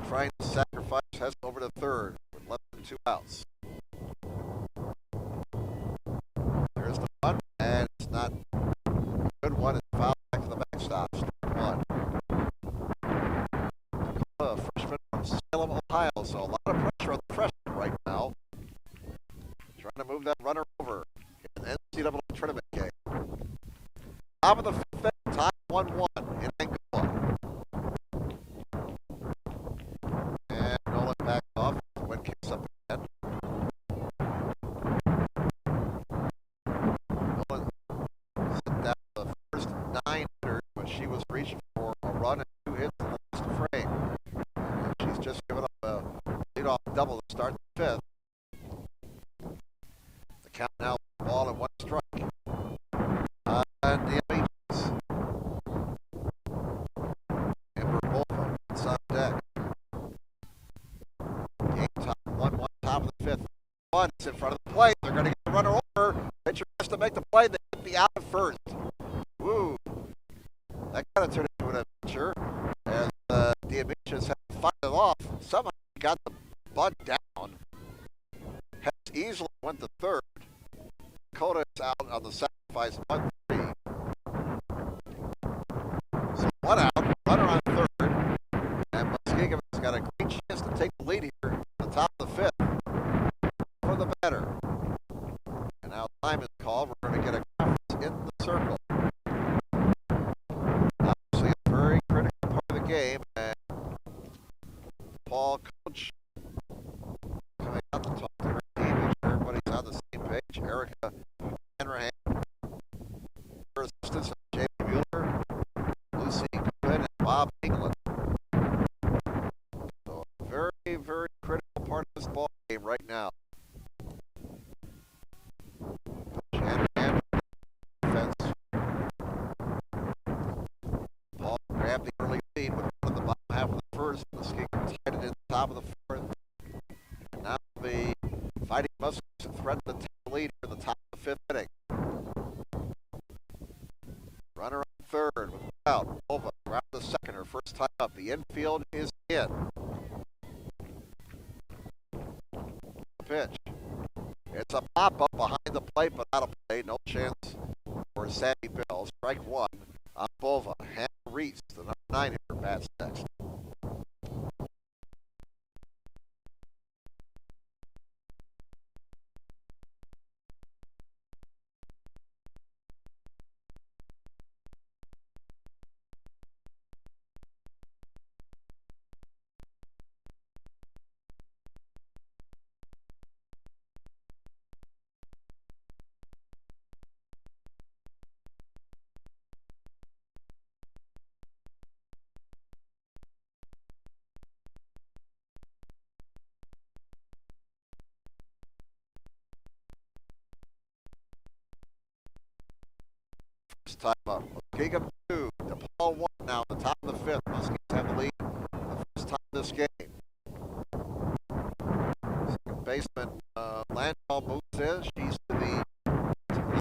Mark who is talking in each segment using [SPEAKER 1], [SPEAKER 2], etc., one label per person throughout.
[SPEAKER 1] trying to sacrifice Hess over to third with less than 2 outs. There's the punt, and it's not a good one. It's fouled back to the backstop. Strike one. A freshman from Salem, Ohio, so a lot of pressure on the freshman right now. Trying to move that runner over in the NCAA tournament game. Top of the fifth, tie 1-1 in Angola. And Nolan backs off. Wind kicks up again. Nolan sent down the first 9 hitters, but she was reaching for a run and 2 hits in the last frame. And she's just given up a leadoff double to start the fifth. The count now, ball and 1 strike. And the Beaches. Ember Bolton on deck. Game top 1-1, top of the fifth. One is in front of the plate. They're going to get the runner over. Pitcher has to make the play. They hit the out at first. Woo. That kind of turned into an adventure as the Beaches had to fight it off. Somehow he got the bunt down. Has easily went to third. Dakota is out on the sacrifice 1-3. So 1 out, runner on third, and Muskingum has got a great chance to take the lead here at the top of the fifth for the batter. And now time is called. We're going to get a conference in the circle. Obviously a very critical part of the game, and Paul coach coming out to talk to her team. Make sure everybody's on the same page. Erica Hanrahan, her assistants, Jamie Mueller, Lucy Quinn, and Bob England. So a very, very critical part of this ball game right now. Hanrahan, defense. Paul grabbed the early lead with one of the bottom half of the first. Muskingum tied it in the top of the fourth. And now the Fighting Muskingum threatened to take the lead for the top of the fifth inning. Runner on third with out. Over around the second, her first time up. The infield is in. Pitch. It's a pop-up behind the plate, but out of play. No chance for Sammy Bill. Strike one on Bova. Hannah Reese, the number 9 hitter, bats next. First time up. Muskingum 2, DePauw 1 now, the top of the fifth. Muskingum have the lead the first time this game. Second baseman Landau moves in. She's to the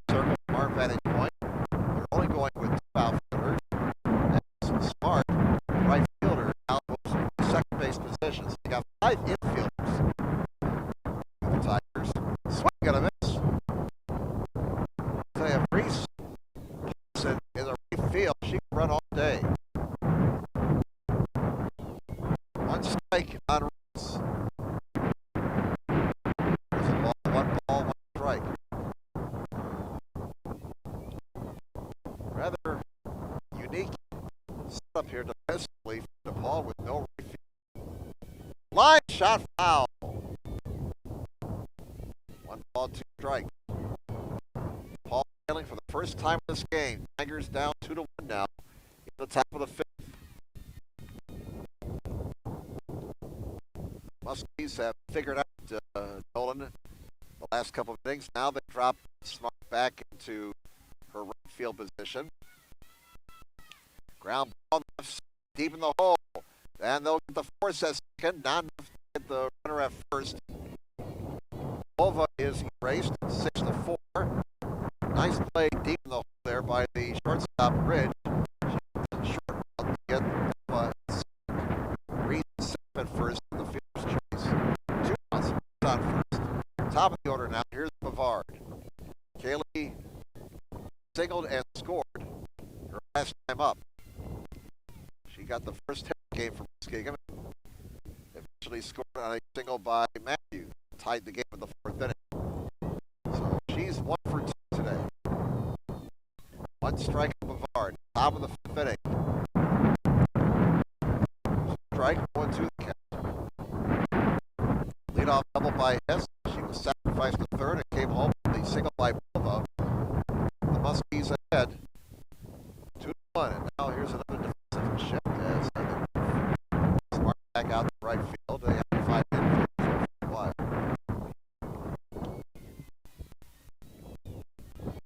[SPEAKER 1] circle from our vantage point. They're only going with 2 outfielders. And Smart, right fielder, now moves to the second base position. So they got 5 infielders. The Tigers swing and a miss. They have Reese in the right field. She can run all day. 1 strike on Reese. There's a ball, 1 ball, 1 strike. Rather unique setup here defensively for DePauw with no right field. Line shot foul. 1 ball, 2 strikes. Paul trailing for the first time in this game. Tigers down 2-1 now in the top of the fifth. Muskies have figured out Nolan the last couple of innings. Now they drop Smart back into her right field position. Ground ball deep in the hole. And they'll get the force at second. Not enough to get the runner at first. Bova is erased 6-4. Nice play deep in the hole there by the shortstop Ridge. She short to get Reese at first. top of the order now. Here's Bavard. Kaylee singled and scored her last time up. She got the first hit game from Muskingum. Eventually scored on a single by Matthew. Tied the game in the fourth inning. So she's 1 for 2 today. One strike on Bavard. Top of the fifth inning. Strike 1-2 the count. Leadoff double by Hess. She was sacrificed to third and came home with a single by Bova. The Muskies ahead 2-1. And now here's another defensive shift as Smart back out to right field. They have to find in for a while.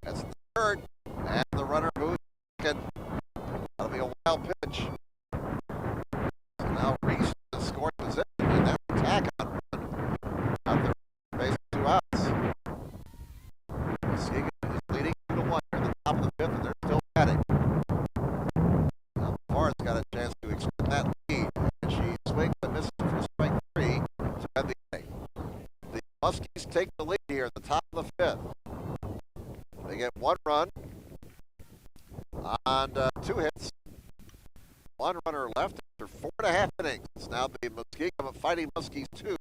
[SPEAKER 1] That's the third. And the runner moves second. That'll be a wild pitch. So now Reese in the scoring position, and that's a tack on run. Out there, base 2 outs. Muskingum is leading 2-1 here at the top of the fifth, and they're still batting. Now Bavard's got a chance to extend that lead, and she swings and misses for strike 3 to end the inning. The Muskies take the lead here at the top of the fifth. They get 1 run on 2 hits. 1 runner left after 4.5 innings. It's now the Muskingum Fighting Muskies 2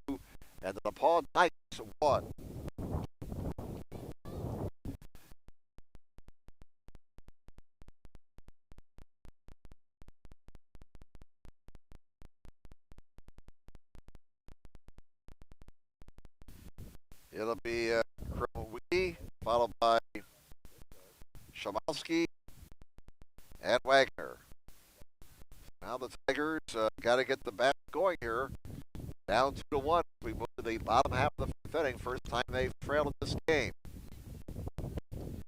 [SPEAKER 1] and the DePauw Knights 1. It'll be Krumowicki, followed by Shamowski and Wagner. Now the Tigers got to get the bat going here. Down 2-1. We move to the bottom half of the fifth inning. First time they've trailed in this game.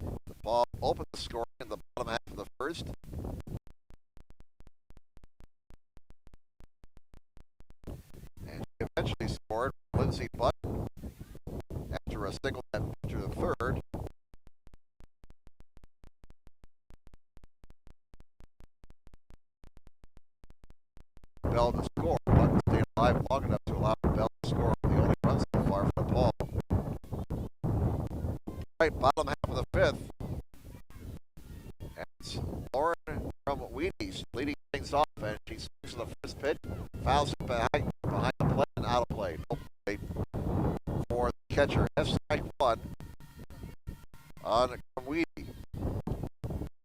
[SPEAKER 1] The ball opened the scoring in the bottom half of the first. And she eventually scored Lindsey Butt after a single after the third. Bell to score, but stayed alive long enough to allow Bell to score the only run so far for DePauw. Right, bottom half of the fifth. And it's Lauren from Wheaties leading things off, and she swings to the first pitch, fouls it behind the plate and out of play. No play for the catcher. That's strike 1 on Wheaties.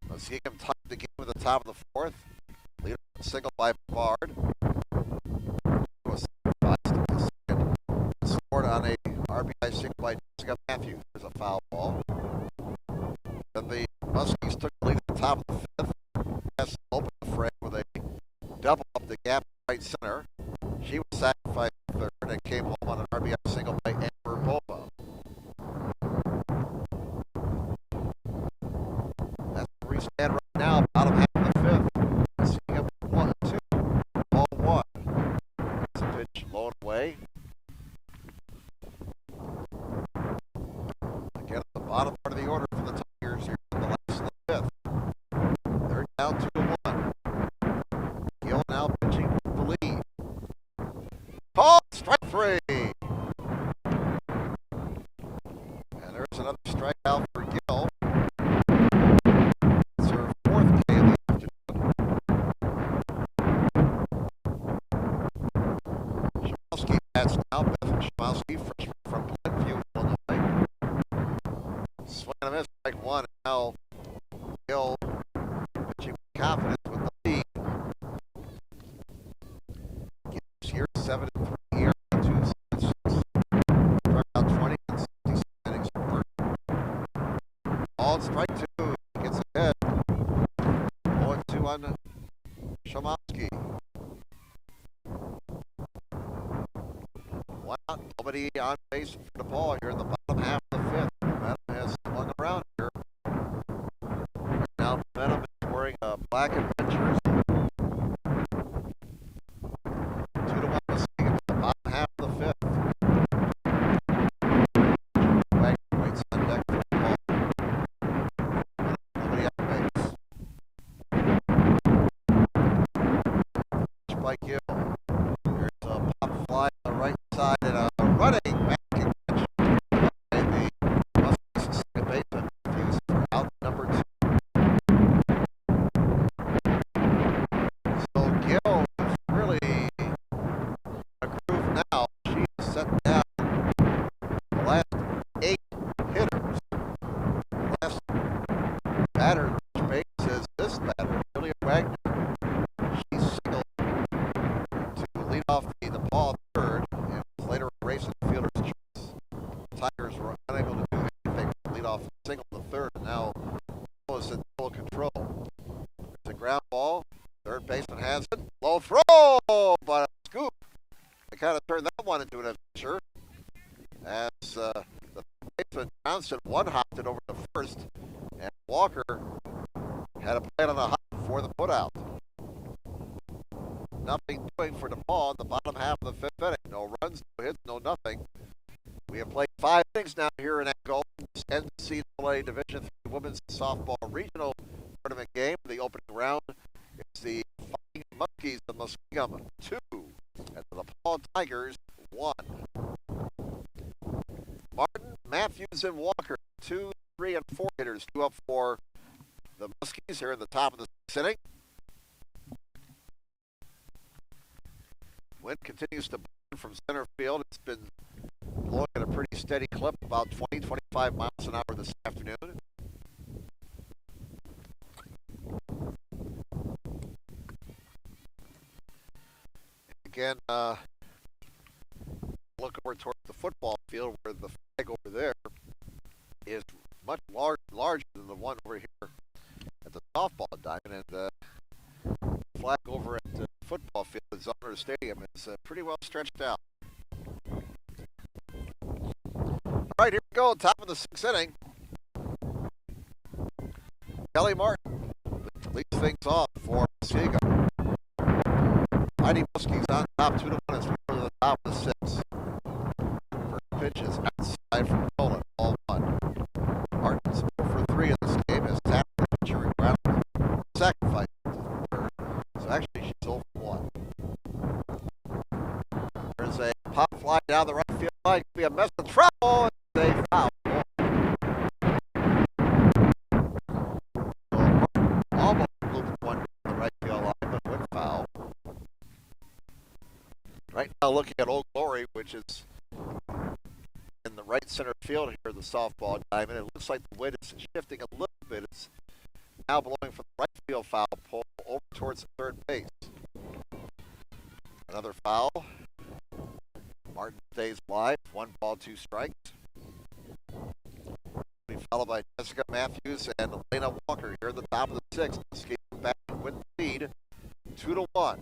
[SPEAKER 1] Muskingum tied the game at the top of the fourth. Leader single by Bavard. Was scored on a RBI single by Jessica Matthews. There's a foul ball. Then the Muskies took the lead at the top of the fifth. Hess opened the frame with a double up the gap right center. She was sacrificed third and came home on an RBI single by Amber Bova. That's where we stand right now, bottom half of the fifth. Muskingum 1-2, ball 1. It's a pitch low and away. Again, at the bottom part of the order for the Tigers here in the last of the fifth. They're down 2-1. Gill now pitching the lead. Call strike 3. And there's another strikeout for Gill. It's her 4th K of the afternoon. Shamowski bats now. Beth Shamowski, freshman from Glenview, Illinois. Swing and a miss, strike 1. And now Gill pitching with confidence with the lead. Gill's here 7-3. Strike 2, gets ahead. 0-2 on Shamowski. 1 out, nobody on base for DePauw here in the bottom half of the fifth. Momentum has swung around here. Right now, Momentum is wearing a black and red jersey. 2-1 Muskingum in the bottom half of the fifth. Wagner waits on deck for DePauw. By Gill. There's a pop fly on the right side and a running back catch Oh, but a scoop. They kind of turned that one into an adventure as the baseman Johnson one-hopped it over the first, and Walker had a play on the hop before the put-out. Nothing doing for DePauw in the bottom half of the fifth inning. No runs, no hits, no nothing. We have played 5 innings now here in Angola's NCAA Division III Women's Softball Regional Tournament game. The opening round is the Fighting Monkeys of Muskingum 2 and the DePauw Tigers 1. Martin, Matthews, and Walker, 2, 3, and 4 hitters, 2 up for the Muskies here in the top of the 6th inning. Wind continues to blow from center field. It's been blowing at a pretty steady clip, about 20, 25 miles an hour this afternoon. Again, look over towards the football field where the flag over there is much larger than the one over here at the softball diamond, and the flag over at the football field at Zoner Stadium is pretty well stretched out. All right, here we go, top of the 6th inning. Kelly Martin leads things off for Muskingum. Mighty Muskies on top 2-1 as we go to the top of the 6th. First pitch is outside from Nolan, ball 1. Martin's 4 for 3 in this game as tapped the pitcher and ground sacrifice to the third. So actually she's 0 for 1. There's a pop fly down the right field line. Could be a mess of trouble. They foul. Almost looped one to the right field line, but went foul. Right now looking at Old Glory, which is in the right center field here, the softball diamond. It looks like the wind is shifting a little bit. It's now blowing from the right field foul pole over towards the third base. Another foul. Martin stays live. 1 ball, 2 strikes. Followed by Jessica Matthews and Elena Walker here at the top of the 6th. Escaping back with the lead, 2-1.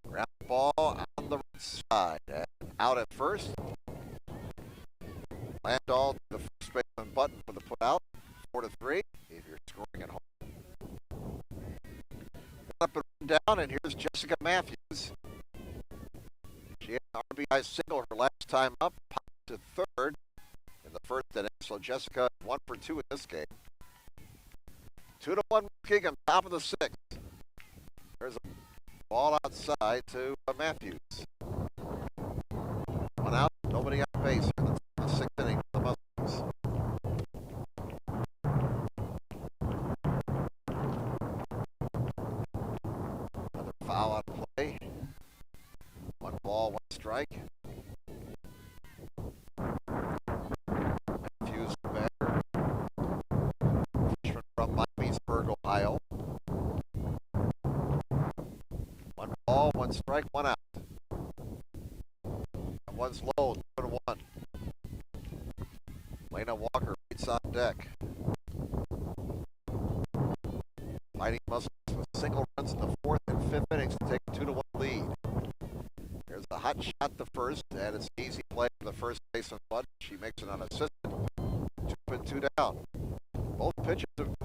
[SPEAKER 1] Ground ball on the right side. And out at first. Landall to the first baseman button for the put out. 4-3 if you're scoring at home. Up and down, and here's Jessica Matthews. She had an RBI single her last time up. To third in the first inning, so Jessica 1 for 2 in this game. 2-1 Muskingum, top of the 6th. There's a ball outside to Matthews. 1 out, nobody on base in the 6th inning for the Muskies. Another foul on play. 1 ball, 1 strike. One ball, 1 strike, 1 out. And 1's low, 2-1. Lena Walker waits on deck. Fighting Muskies with single runs in the 4th and 5th innings to take a 2-1 lead. There's a hot shot to first, and it's an easy play for the first baseman Bud. She makes it unassisted. 2 and 2 down. Both pitchers have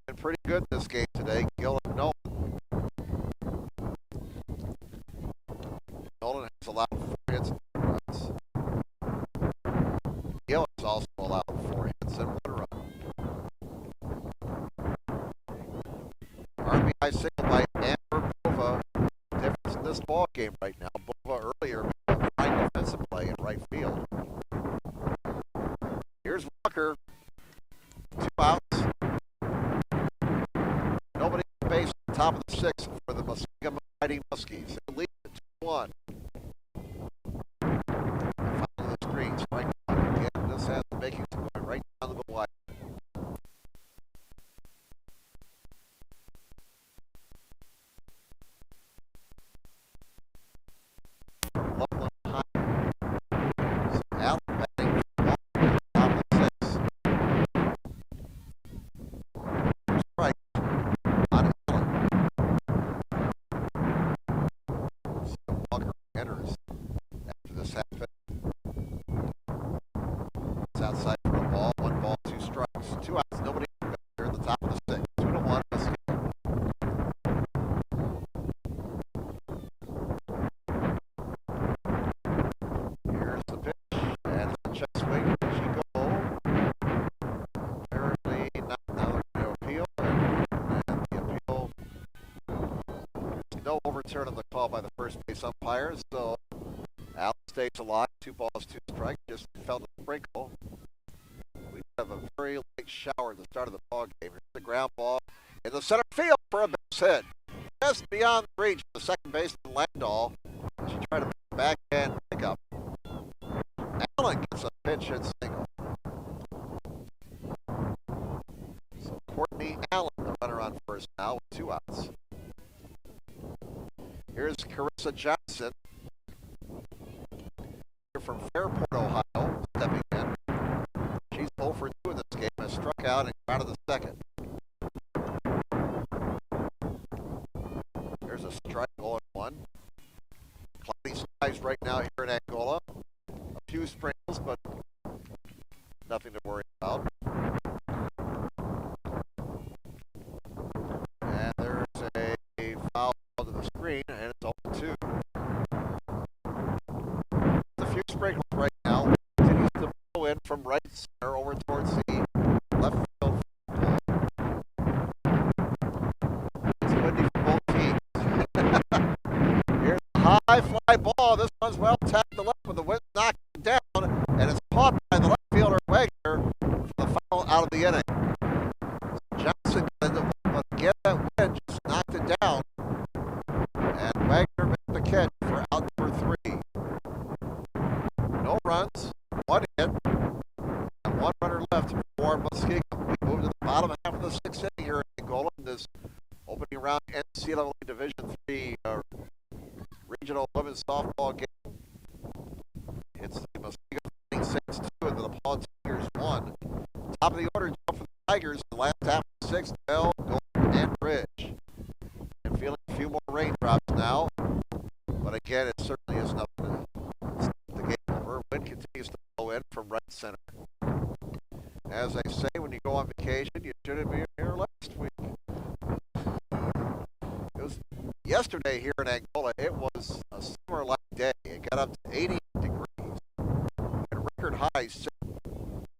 [SPEAKER 1] been pretty good this game today. Gill and Nolan. Nolan has allowed 4 hits and 2 runs. Gill has also allowed 4 hits and 1 run. RBI single by Amber Bova. Difference in this ball game right now. Bova earlier made a fine defensive play in right field. Here's Walker. 2 outs. Nobody on base at the top of the 6th for the Muskingum Fighting Muskies. They lead at 2-1. Follow the screen, strike 1. Again, this has the makings of going right down to the wire. Loveland High. So out batting top of the 6th. Strike on Allen. hitters after this happened. It's outside for a ball. 1 ball, 2 strikes. 2 outs. Nobody here at the top of the sixth. 2-1. Here's the pitch. And it's a check swing. She go. Apparently not. Now they're going to appeal. And the appeal. No overturn on the call by the first base umpire. So Al stays alive. 2 balls, 2 strikes. Just felt a sprinkle. We have a very light shower at the start of the ball game. Here's the ground ball in the center field for a base hit. Just beyond the reach of the second baseman Landau. She tried to make a backhand pickup. Allen gets a pinch hit single. So Courtney Allen, the runner on first now with 2 outs. Here's Carissa Johnson from Fairport, Ohio, stepping in. She's 0 for 2 in this game, has struck out and out of the second. There's a strike, 0-1. Cloudy skies right now here in Angola. A few sprinkles, but nothing to worry about. And there's a foul to the screen, and it's 0-2. Sprinkles right now. Continues to blow in from right center over towards the left field. It's windy for both teams. Here's a high fly ball. This one's well tapped to left with the wind knocking it down, and it's caught by the left fielder Wagner for the foul out of the inning. Johnson didn't get that wind, just knocked it down, and Wagner made the catch for out number 3. No runs, 1 hit, and 1 runner left for Muskingum. We move to the bottom half of the 6th inning here in Angola in this opening round NCAA Division III regional women's softball game. It's the Muskingum 6-2 and the DePauw Tigers 1. Top of the order, jump for the Tigers in the last half of the 6th. Bell, Gold, and Bridge. And feeling a few more raindrops now, but again, it certainly is nothing to the game over. Wind continues to blow in from right center. As I say, when you go on vacation, you should have been here last week. It was yesterday here in Angola. It was a summer-like day. It got up to 80 degrees and record highs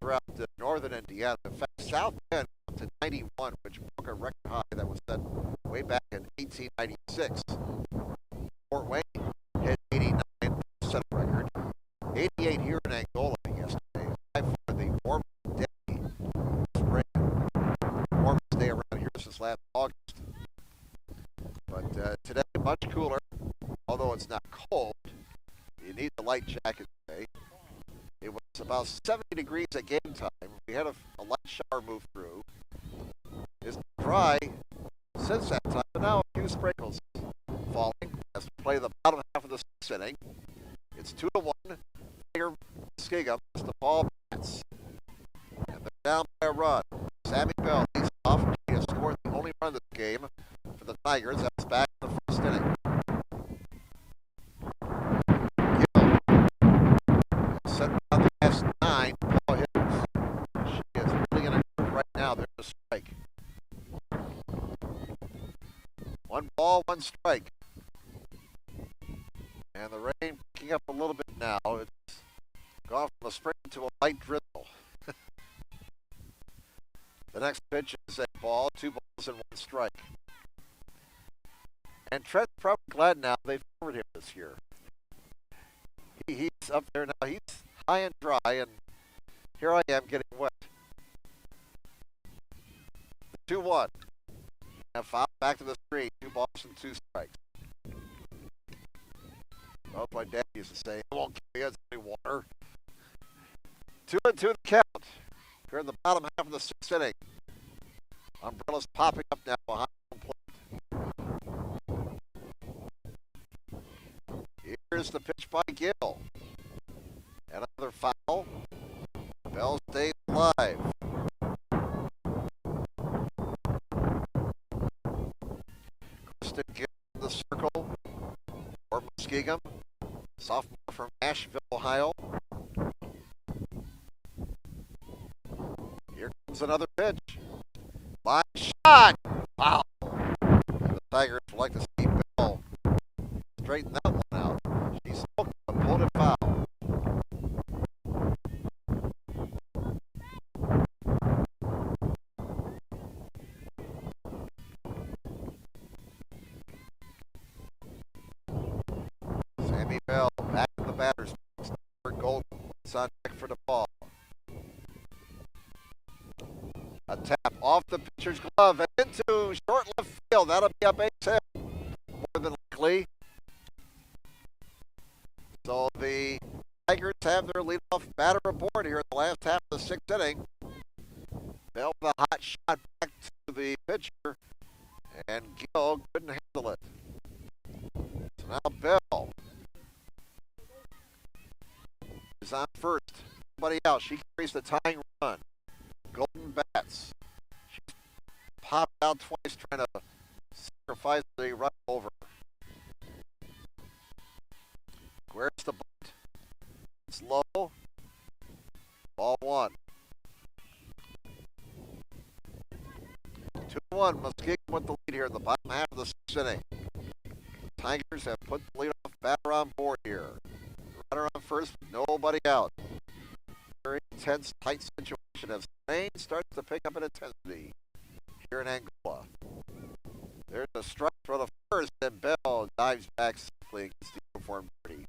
[SPEAKER 1] throughout northern Indiana. In fact, South Bend up to 91, which broke a record high that was set way back in 1896. Fort Wayne hit 89, set a record. 88 here in Angola yesterday. 5 for the warmest day spring. Warmest day around here since last August. But today, much cooler. Although it's not cold, you need the light jacket today. It was about 70 degrees at game time. We had a light shower move through. It's dry since that time, but now a few sprinkles falling as we play the bottom half of the 6th inning. It's 2-1. Here, Muskingum, the ball bats. And they're down by a run. Sammy Bell leads off. He has scored the only run of the game for the Tigers. That was back in the 1st inning. Gill set around the last 9 ball hitters. She is really in a group right now. There's a strike. 1 ball, 1 strike. And the rain picking up a little bit now. It's gone from a spring to a light drizzle. The next pitch is a ball, 2 balls and 1 strike. And Trent's probably glad now they favored him this year. He's up there now. He's high and dry, and here I am getting wet. 2-1. And foul back to the screen. 2 balls and 2 strikes. Well, my dad used to say, it won't give you any water. 2-2 the count. We're in the bottom half of the 6th inning. Umbrellas popping up now behind home plate. Here's the pitch by Gill. Another foul. Bell stays alive. Kristen Gill in the circle for Muskingum. sophomore from Asheville, Ohio. Here comes another pitch. Line shot. Wow. And the Tigers would like to see Bell straighten that one out. She smoked a pulled it foul. Sammy Bell back in the batter's box. Golden. It's on deck for DePauw. A tap off the pitcher's glove and into short left field. That'll be a base hit, more than likely. So the Tigers have their leadoff batter aboard here in the last half of the sixth inning. Bell with a hot shot back to the pitcher, and Gill couldn't handle it. So now Bell is on first. Nobody out. She carries the tying run. Golden bats. She's popped out twice trying to sacrifice the run over. Where's the bunt? It's low. Ball one. 2-1. Muskingum with the lead here in the bottom half of the sixth inning. Tigers have put the leadoff batter on board here. Runner on first, nobody out. Very intense, tight situation as rain starts to pick up in intensity here in Angola. There's a strike for the first, and Bell dives back safely against the uniform dirty.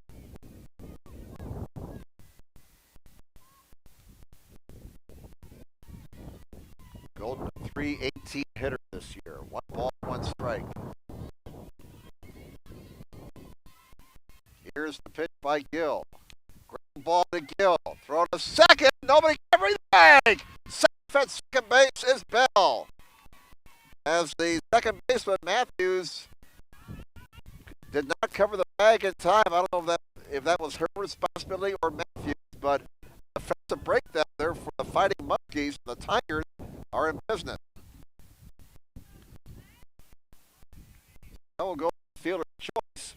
[SPEAKER 1] Golden, a .318 hitter this year. 1 ball, 1 strike. Here's the pitch by Gill. Ground ball to Gill. Throw to second. Nobody covering the bag. Safe at second base is Bell. As the second baseman, Matthews, did not cover the bag in time. I don't know if that was her responsibility or Matthews, but offensive breakdown there for the Fighting Muskies. The Tigers are in business. That will go to fielder choice.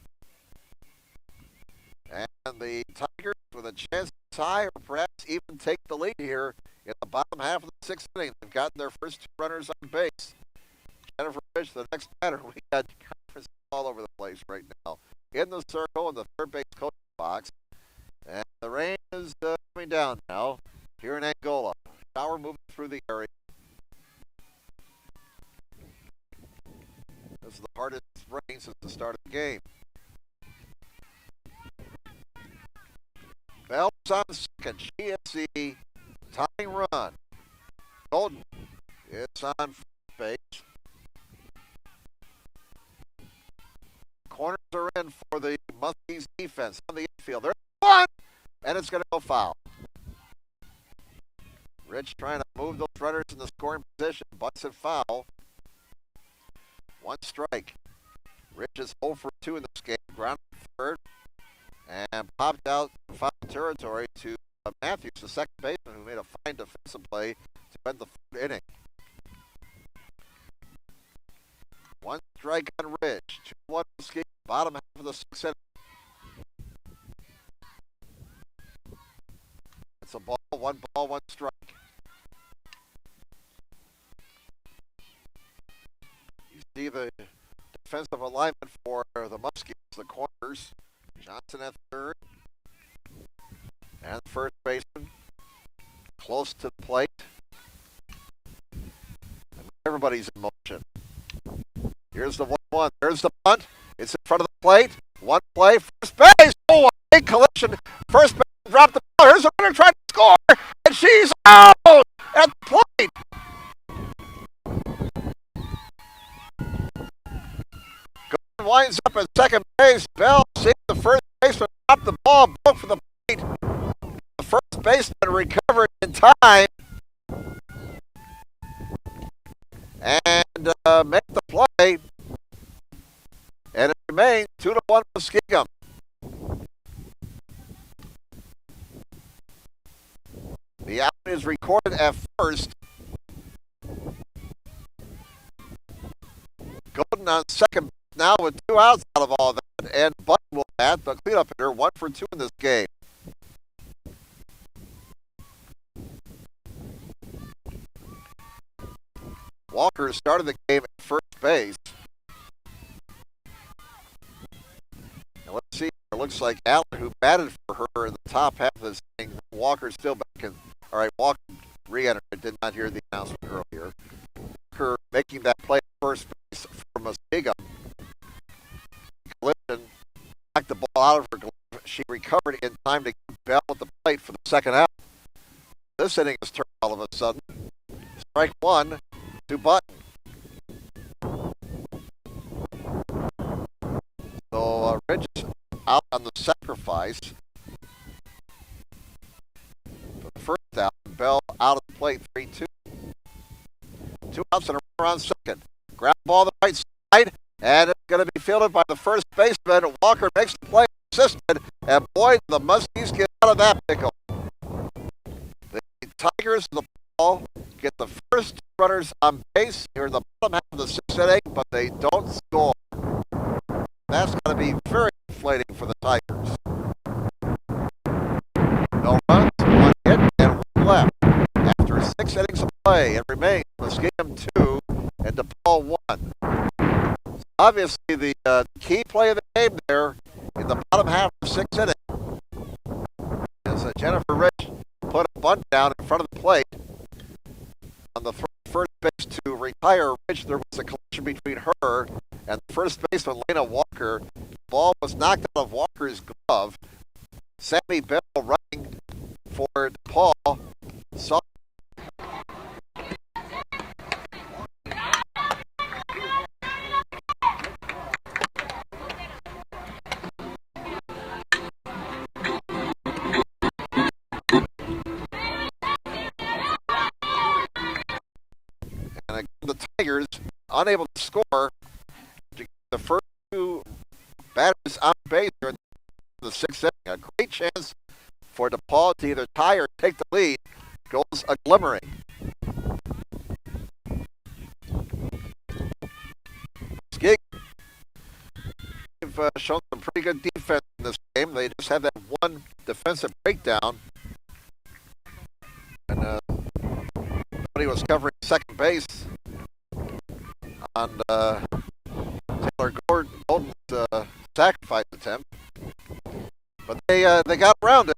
[SPEAKER 1] And the Tigers with a chance to tie or perhaps even take the lead here in the bottom half of the sixth inning. They've gotten their first 2 runners on base. Jennifer Fish, the next batter. We got conference all over the place right now. In the circle in the third base coaching box. And the rain is coming down now here in Angola. Shower moving through the area. This is the hardest rain since the start of the game. Bell's on second. She is the tying run. Golden is on first base. Corners are in for the Muskies defense on the infield. There's one, and it's going to go foul. Rich trying to move those runners in the scoring position. Butts it foul. 1 strike. Rich is 0 for 2 in this game. Ground third. And popped out in foul territory to Matthews, the second baseman, who made a fine defensive play to end the third inning. 1 strike on Rich. 2-1 Muskingum, bottom half of the sixth inning. It's a ball, 1 strike. You see the defensive alignment for the Muskies, the corners. Johnson at third. And first baseman close to the plate. And everybody's in motion. Here's the 1-1. There's the bunt. It's in front of the plate. 1 play. First base. Oh, a big collision. First base dropped the ball. Here's the runner trying to score. And she's out at the plate. Golden winds up at second base. Bell sees the first baseman drop the ball. Broke for the plate. The first baseman recovered in time. And make the play. And it remains 2-1 Muskingum. The out is recorded at first. Golden on second now with 2 outs out of all that, and Button will bat the cleanup hitter, 1 for 2 in this game. Walker started the game at first base. And let's see, it looks like Allen, who batted for her in the top half of this inning, Walker's still back in. All right, Walker re-entered. I did not hear the announcement earlier. Walker making that play at first base for Muskingum. Collision knocked the ball out of her glove. She recovered in time to get Bell at the plate for the second out. This inning has turned all of a sudden. Strike 1 to Button. So Ridge is out on the sacrifice. For the first out, Bell out of the plate, 3-2. 2 outs and a runner on second. Ground ball to the right side, and it's going to be fielded by the first baseman. Walker makes the play, assisted, and boy, the Muskies get out of that pickle. The Tigers of the ball get the first 2 runners on base here in the bottom half of the 6th inning, but they don't score. That's going to be very inflating for the Tigers. No runs, 1 hit, and 1 left. After 6 innings of play, it remains Muskingum 2 and DePauw 1. So obviously, the key play of the game there in the bottom half of the 6th inning is Jennifer Rich put a bunt down in front of the plate on the first base to retire Rich. There was a collision between her and the first baseman, Lena Walker. The ball was knocked out of Walker's glove. Sammy Bell running for DePauw saw. And again, the Tigers unable to score. The first 2 batters on base here in the 6th inning. A great chance for DePauw to either tie or take the lead. Goes a glimmering. Skig have shown some pretty good defense in this game. They just had that 1 defensive breakdown. And nobody was covering second base on Taylor Golden's sacrifice attempt. But they got around it.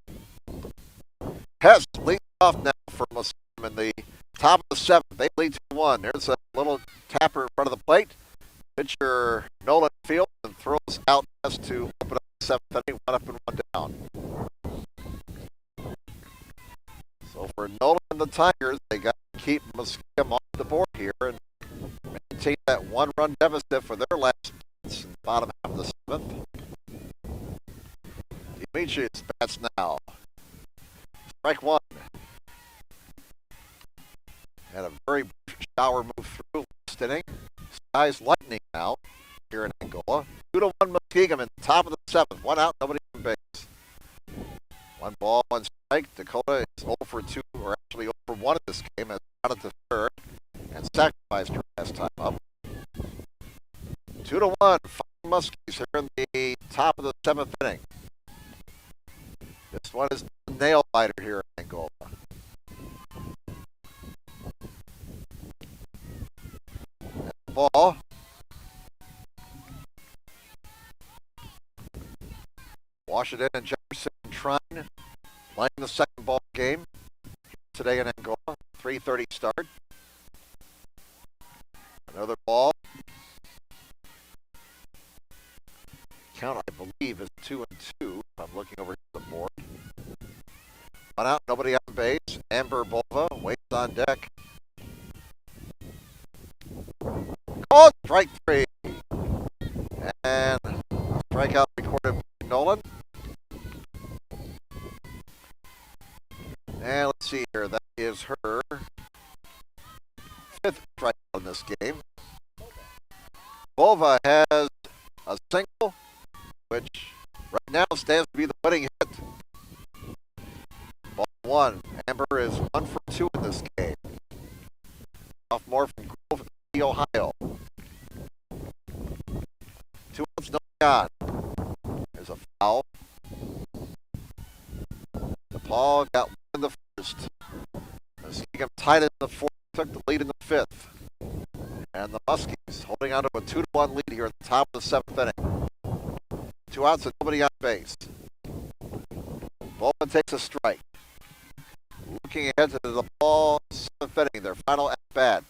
[SPEAKER 1] Hess leads off now for Muskingum in the top of the 7th. They lead 2-1. There's a little tapper in front of the plate. Pitcher Nolan fields and throws out Hess to open up the 7th inning. 1 up and 1 down. So for Nolan and the Tigers, they got to keep Muskingum off the board here and maintain that 1-run deficit for their last bats in the bottom half of the 7th. Demetrius bats now. Strike 1. Had a very brief shower move through last inning. Sky's lightning now here in Angola. 2-1 Muskingum in the top of the 7th. 1 out, nobody on base. 1 ball, 1 strike. Dakota is 0 for 2, or actually 0 for 1 in this game, as out at the 3rd and sacrificed her last time up. 2-1. 5 Muskies here in the top of the 7th inning. This one is a nail biter here in Angola. Ball. Washington and Jefferson Trine playing the second ball game today in Angola. 3:30 start. Another ball. Count, I believe, is 2-2. I'm looking over the board. 1 out, nobody on base. Amber Bova waits on deck. Oh, strike 3. And strikeout recorded by Nolan. And let's see here. That is her 5th strikeout in this game. Bova has a single, which right now stands to be the winning hit. Ball 1. Amber is 1 for 2 in this game. Sophomore from Grove, Ohio. on. There's a foul. DePauw got one in the first. Muskingum tied it in the fourth, took the lead in the fifth. And the Muskies holding on to a 2-1 lead here at the top of the seventh inning. 2 outs and nobody on base. Bowman takes a strike. Looking ahead to the DePauw seventh inning, their final at bat.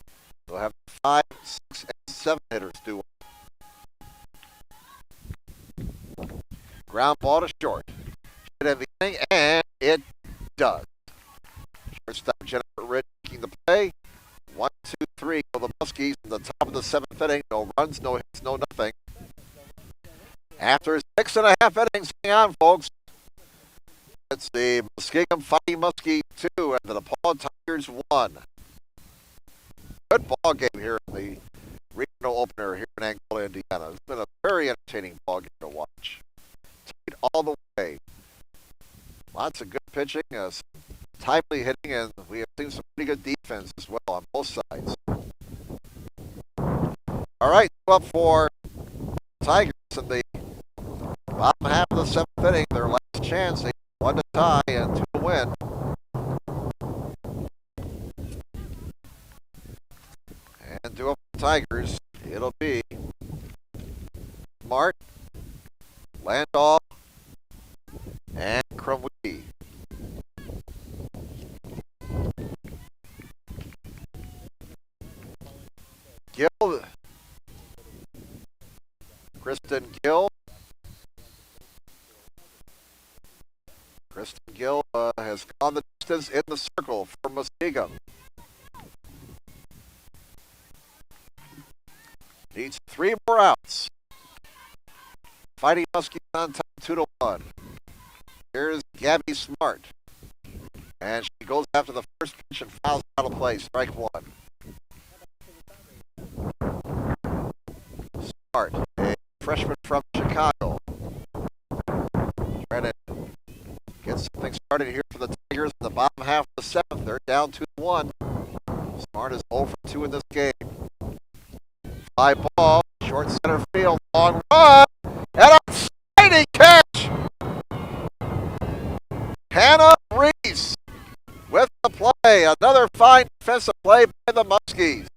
[SPEAKER 1] They'll have 5, 6, and 7 hitters do it. Ground ball to short. Should end the inning, and it does. Shortstop Jennifer Ridge making the play. 1, 2, 3 for the Muskies in the top of the seventh inning. No runs, no hits, no nothing. After 6.5 innings, hang on, folks. It's the Muskingum Fighting Muskies 2 and the DePauw Tigers 1. Good ball game here in the regional opener here in Angola, Indiana. It's been a very entertaining ball game to watch. Tight all the way. Lots of good pitching, timely hitting, and we have seen some pretty good defense as well on both sides. All right, up for Tigers in the bottom half of the seventh inning. Their last chance, they 1 to tie and 2 to win. And due up for the Tigers, it'll be Mart, Landau, and Crumwee. Gill, Kristen Gill. Kristen Gill has gone the distance in the circle for Muskingum. Needs 3 more outs. Fighting Muskies on top 2-1. Here's Gabby Smart. And she goes after the first pitch and fouls out of play. Strike 1. Smart, a freshman from Chicago. Trying to get something started here for the Tigers in the bottom half of the seventh. They're down 2-1. Smart is 0 for 2 in this game. Fly ball, short center field, long run, and a sliding catch. Hannah Reese with the play. Another fine defensive play by the Muskies.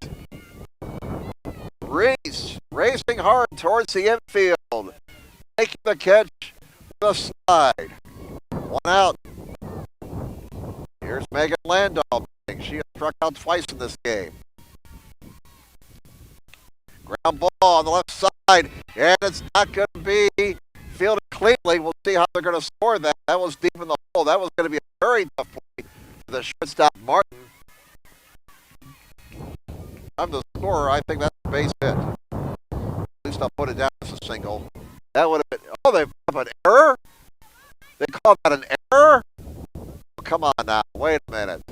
[SPEAKER 1] Reese racing hard towards the infield, making the catch with a slide. 1 out. Here's Megan Landau. She has struck out twice in this game. Ground ball on the left side, and it's not going to be fielded cleanly. We'll see how they're going to score that. That was deep in the hole. That was going to be a very tough play for the shortstop, Martin. I'm the scorer. I think that's a base hit. At least I'll put it down as a single. That would have been... Oh, they have an error? They called that an error? Oh, come on now. Wait a minute.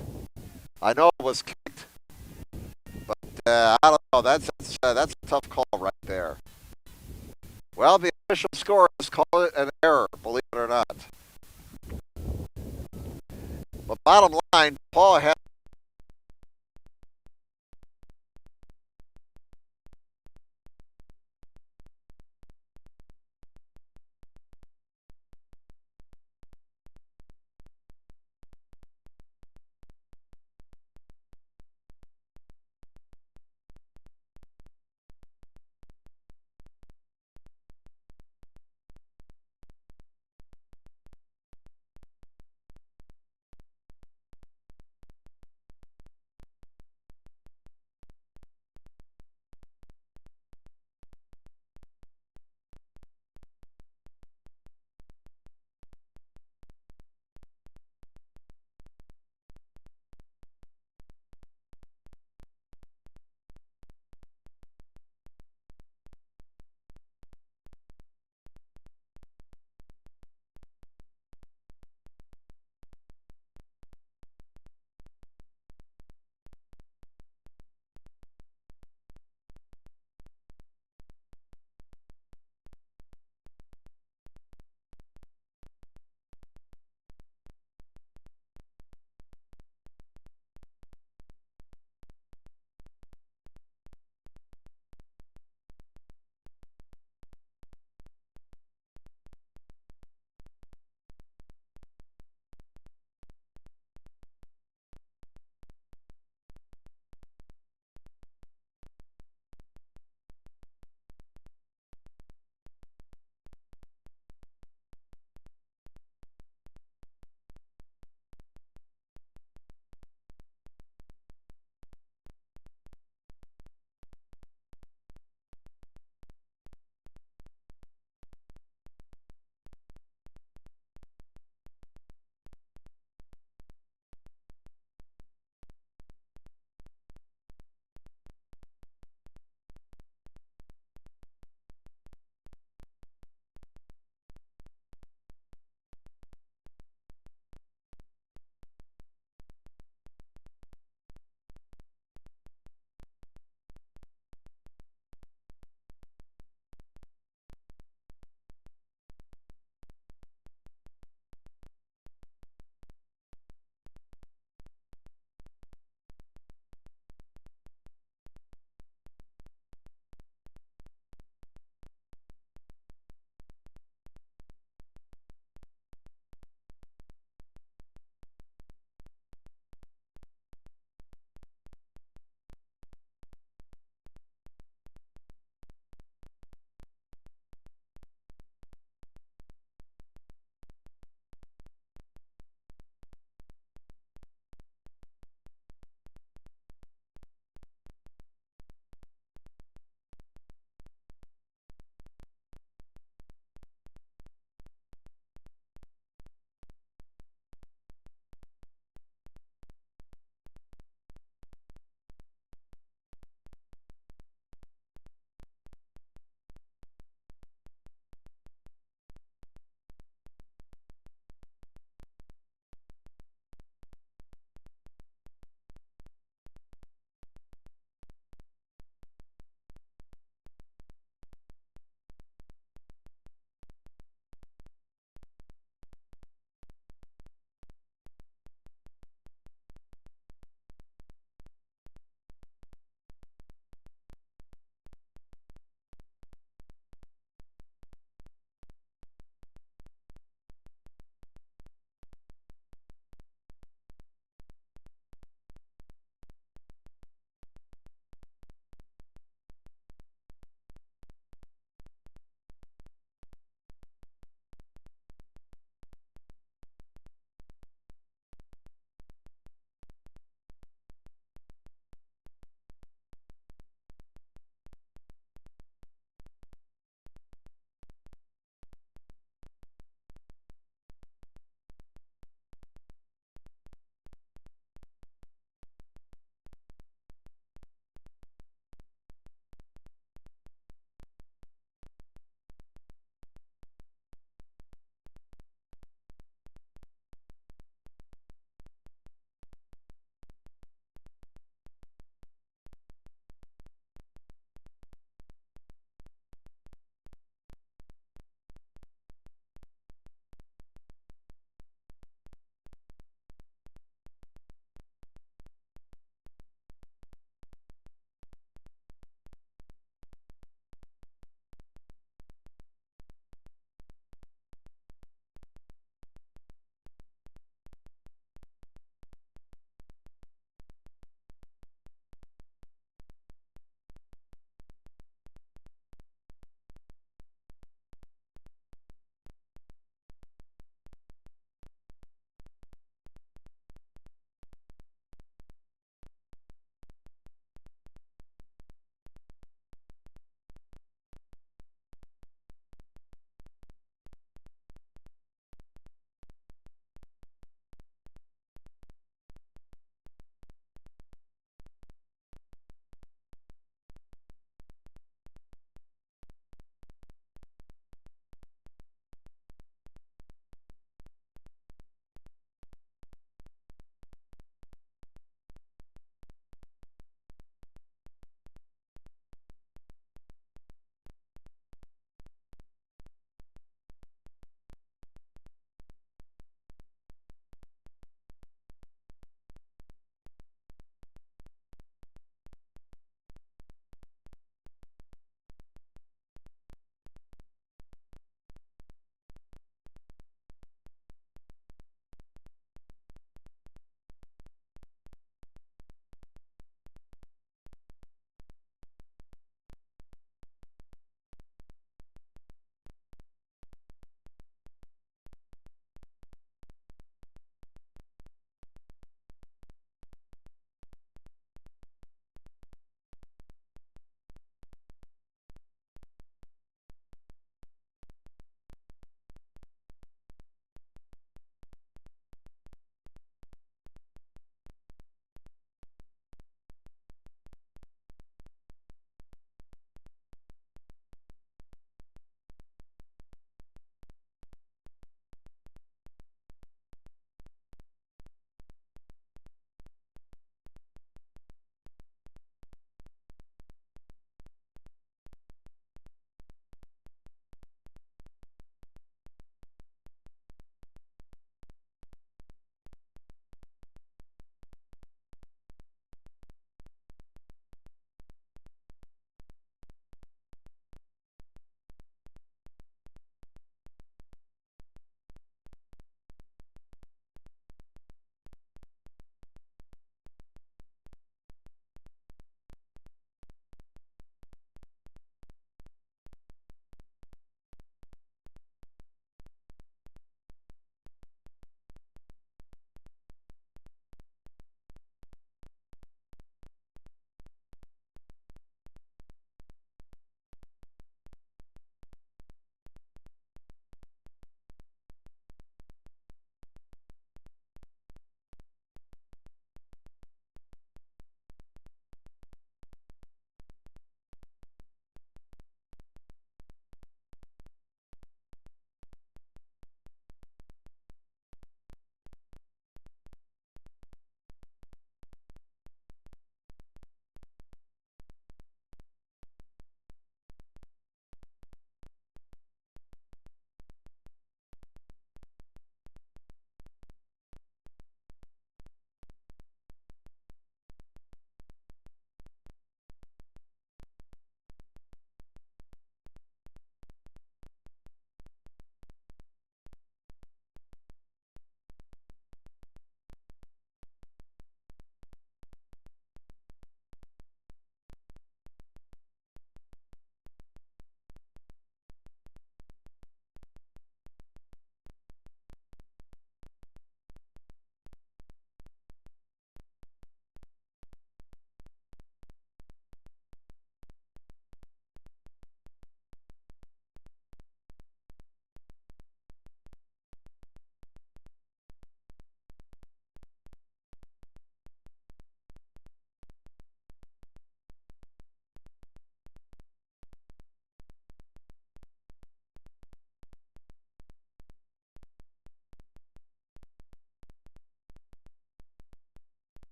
[SPEAKER 1] I know it was kicked. But I don't know. That's a tough call right there. Well, the official score has called it an error, believe it or not. But bottom line, Paul had